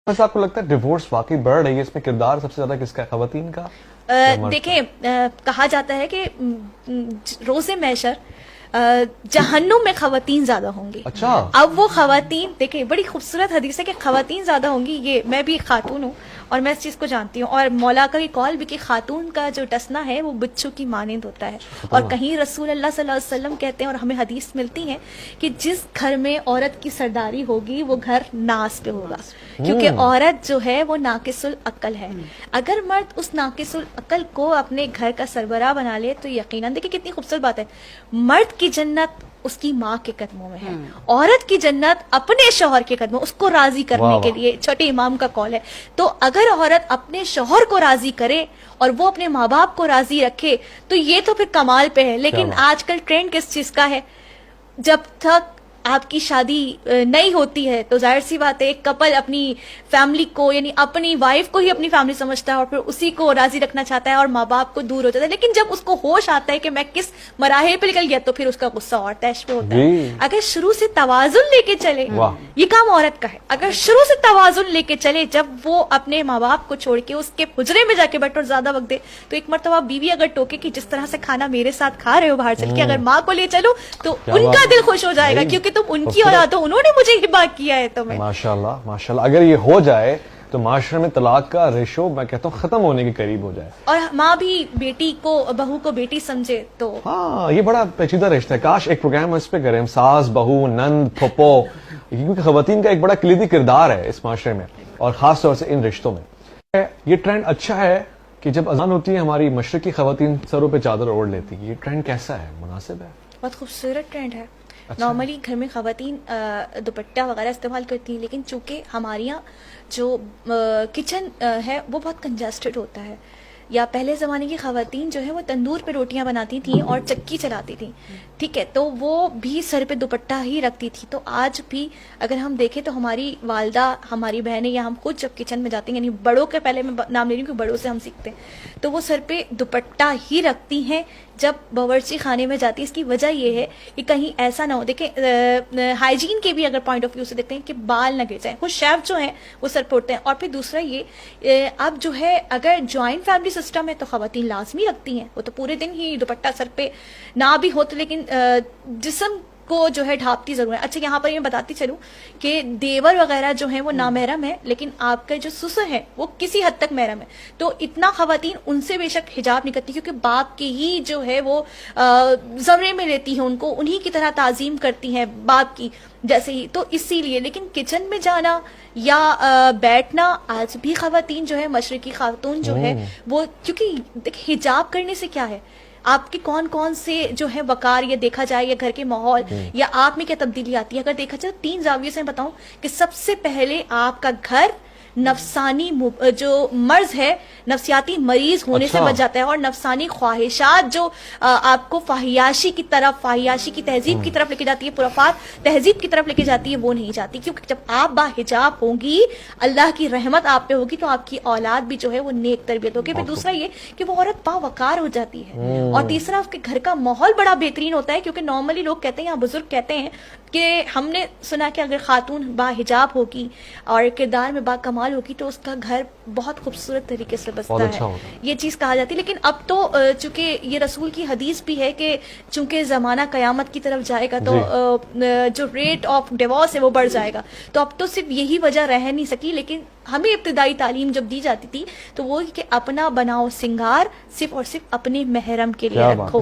بس آپ کو لگتا ہے ڈیورس واقعی بڑھ رہی ہے، اس میں کردار سب سے زیادہ کس کا ہے، خواتین کا؟ دیکھیں کہا جاتا ہے کہ روز محشر جہنم میں خواتین زیادہ ہوں گی. اچھا، اب وہ خواتین دیکھیں بڑی خوبصورت حدیث ہے کہ خواتین زیادہ ہوں گی. یہ میں بھی ایک خاتون ہوں اور میں اس چیز کو جانتی ہوں، اور مولا کا یہ قول بھی کہ خاتون کا جو ٹسنا ہے وہ بچوں کی مانند ہوتا ہے. اور کہیں رسول اللہ صلی اللہ علیہ وسلم کہتے ہیں اور ہمیں حدیث ملتی ہے کہ جس گھر میں عورت کی سرداری ہوگی وہ گھر ناز پہ ہوگا، کیونکہ عورت جو ہے وہ ناقص العقل ہے. اگر مرد اس ناقص العقل کو اپنے گھر کا سربراہ بنا لے تو یقیناً دیکھیں کتنی خوبصورت بات ہے، مرد کی جنت اس کی ماں کے قدموں میں ہے، عورت کی جنت اپنے شوہر کے قدموں، اس کو راضی کرنے کے لیے چھوٹے امام کا قول ہے. تو اگر عورت اپنے شوہر کو راضی کرے اور وہ اپنے ماں باپ کو راضی رکھے تو یہ تو پھر کمال پہ ہے. لیکن آج کل ٹرینڈ کس چیز کا ہے، جب تک آپ کی شادی نہیں ہوتی ہے تو ظاہر سی بات ہے ایک کپل اپنی فیملی کو یعنی اپنی وائف کو ہی اپنی فیملی سمجھتا ہے اور پھر اسی کو راضی رکھنا چاہتا ہے اور ماں باپ کو دور ہو جاتا ہے. لیکن جب اس کو ہوش آتا ہے کہ میں کس مراحل پہ نکل گیا تو پھر اس کا غصہ اور تیش پہ ہوتا ہے. اگر شروع سے توازن لے کے چلے، یہ کام عورت کا ہے، اگر شروع سے توازن لے کے چلے، جب وہ اپنے ماں باپ کو چھوڑ کے اس کے حجرے میں جا کے بیٹھے اور زیادہ وقت دے، تو ایک مرتبہ بیوی اگر ٹوکے کہ جس طرح سے کھانا میرے ساتھ کھا رہے ہو باہر چل کے، اگر ماں کو لے چلو تو ان کا دل خوش ہو جائے گا کیونکہ تم ان کی اولاد ہو، انہوں نے مجھے ہبا کیا ہے تمہیں. ماشاءاللہ ماشاءاللہ، اگر یہ ہو جائے تو معاشرے میں طلاق کا ریشو میں کہتا ہوں ختم ہونے کے قریب ہو جائے، اور ماں بھی بیٹی کو بہو کو بیٹی سمجھے. تو ہاں یہ بڑا پیچیدہ رشتہ ہے. کاش ایک پروگرام اس پہ کریں، ساس بہو نند پھپھو، کیونکہ خواتین کا ایک بڑا کلیدی کردار ہے اس معاشرے میں اور خاص طور سے ان رشتوں میں. یہ ٹرینڈ اچھا ہے کہ جب اذان ہوتی ہے ہماری مشرقی خواتین سروں پہ چادر اوڑھ لیتی ہیں، یہ ٹرینڈ کیسا ہے، مناسب ہے؟ بہت خوبصورت ٹرینڈ ہے. نارملی گھر میں خواتین دوپٹہ وغیرہ استعمال کرتی ہیں، لیکن چونکہ ہمارے یہاں جو کچن ہے وہ بہت کنجسٹڈ ہوتا ہے، یا پہلے زمانے کی خواتین جو ہے وہ تندور پہ روٹیاں بناتی تھیں اور چکی چلاتی تھیں، ٹھیک ہے، تو وہ بھی سر پہ دوپٹہ ہی رکھتی تھی. تو آج بھی اگر ہم دیکھیں تو ہماری والدہ، ہماری بہنیں یا ہم خود جب کچن میں جاتے ہیں، یعنی بڑوں کے پہلے میں نام لے رہی ہوں کہ بڑوں سے ہم سیکھتے ہیں، تو وہ سر پہ دوپٹہ ہی رکھتی ہیں جب باورچی خانے میں جاتی ہے. اس کی وجہ یہ ہے کہ کہیں ایسا نہ ہو، دیکھیں ہائیجین کے بھی اگر پوائنٹ آف ویو سے دیکھتے ہیں کہ بال نہ گر جائیں، کچھ شیف جو ہیں وہ سر پہ اٹھتے ہیں. اور پھر دوسرا یہ اب جو ہے اگر جوائنٹ فیملی سسٹم ہے تو خواتین لازمی رکھتی ہیں، وہ تو پورے دن ہی دوپٹہ سر پہ نہ بھی ہو تو لیکن جسم کو جو ہے ڈھانپتی ضرور ہے. اچھا یہاں پر میں بتاتی چلوں کہ دیور وغیرہ جو ہیں وہ نامحرم ہے، لیکن آپ کا جو سسر ہے وہ کسی حد تک محرم ہے. تو اتنا خواتین ان سے بے شک حجاب نہیں کرتی کیونکہ باپ کی ہی جو ہے وہ زمرے میں لیتی ہیں، ان کو انہی کی طرح تعظیم کرتی ہیں باپ کی جیسے ہی. تو اسی لیے لیکن کچن میں جانا یا بیٹھنا آج بھی خواتین جو ہے مشرقی خاتون جو ہے وہ، کیونکہ حجاب کرنے سے کیا ہے، آپ کے کون کون سے جو ہے وقار یہ دیکھا جائے یا گھر کے ماحول یا آپ میں کیا تبدیلی آتی ہے. اگر دیکھا جائے 3 زاویے سے بتاؤں کہ سب سے پہلے آپ کا گھر نفسانی جو مرض ہے، نفسیاتی مریض ہونے سے بچ جاتا ہے، اور نفسانی خواہشات جو آپ کو فحیاشی کی تہذیب کی طرف لے کے جاتی ہے، پرافات تہذیب کی طرف لے کے جاتی ہے، وہ نہیں جاتی. کیونکہ جب آپ با حجاب ہوں گی، اللہ کی رحمت آپ پہ ہوگی تو آپ کی اولاد بھی جو ہے وہ نیک تربیت ہوگی. پھر دوسرا یہ کہ وہ عورت با وقار ہو جاتی ہے، اور تیسرا اس کے گھر کا ماحول بڑا بہترین ہوتا ہے. کیونکہ نارملی لوگ کہتے ہیں یا بزرگ کہتے ہیں کہ ہم نے سنا کہ اگر خاتون با حجاب ہوگی اور کردار میں با کمال ہوگی تو اس کا گھر بہت خوبصورت طریقے سے بستا ہے، یہ چیز کہا جاتی ہے. لیکن اب تو چونکہ یہ رسول کی حدیث بھی ہے کہ چونکہ زمانہ قیامت کی طرف جائے گا تو جو ریٹ آف ڈیورس ہے وہ بڑھ جائے گا. تو اب تو صرف یہی وجہ رہ نہیں سکی، لیکن ہمیں ابتدائی تعلیم جب دی جاتی تھی تو وہ کہ اپنا بناؤ سنگار صرف اور صرف اپنے محرم کے لیے رکھو.